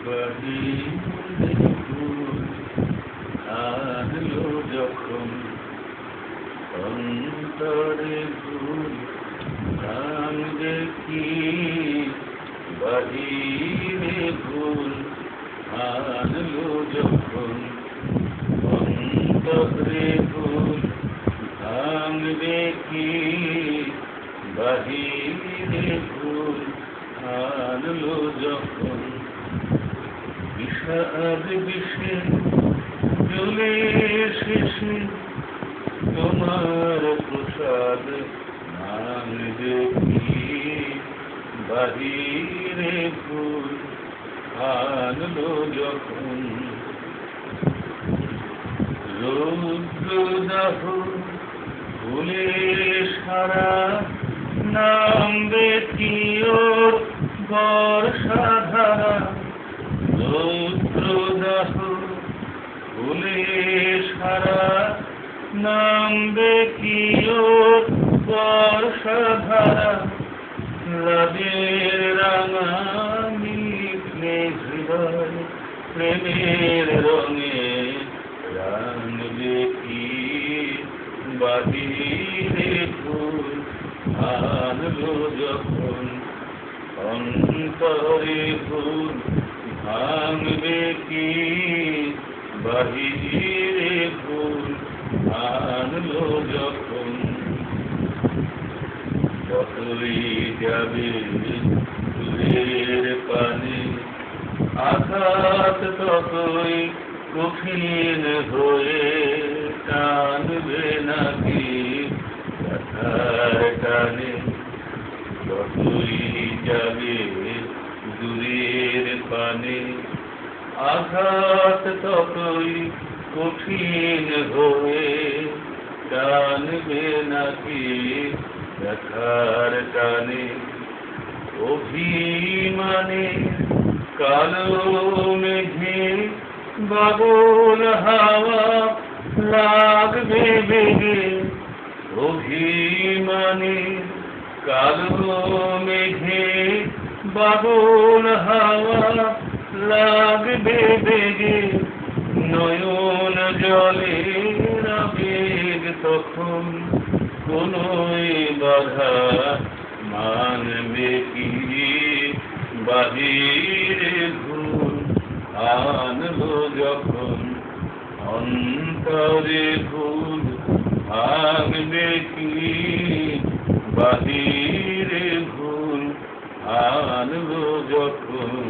বাহিরে ফুল আনলো যখন অন্তরে ভুল কান্দে কি বাহিরে ভুল আনলো যখন অন্তরে ভুল কান্দে কি বাহিরে ভুল আনলো যখন বিষাদ বিষে জ্বলে শেষে তোমার প্রসাদ মানবে কি বাহিরে ভুল আনলো যখন রৌদ্রদাহ ভুলে সারা নামবে কি ওর বর্ষাধারা রৌদ্রদাহ ভুলে সারা নামবে কি ওর বর্ষাধারা লাভের রাঙা মিলে হৃদয় প্রেমের রঙে রাঙবে কি বাহিরে ফুল আনলো যখন অন্তরে ফুল ভাঙবে কি বাহিরে ফুল আনলো যখন যতই যাবে ফুলের পানে আঘাত ততই কঠিন হয়ে টানবে নাকি ব্যথার টানে যতই যাবে দূরের পানে আঘাত ততই কঠিন হয়ে টানবে নাকি ব্যথার টানে অভিমানে কালো মেঘে বাদল হাওয়া লাগবে বেগে অভিমানে কালো মেঘে বাদল হাওয়া লাগবে বেগে নয়ন জলে আবেগ তখন কোনোই বাধা মানবে কি বাহিরে ভুল আনলো যখন অন্তরে ভুল ভাঙবে কি বাহিরে ভুল আনলো যখন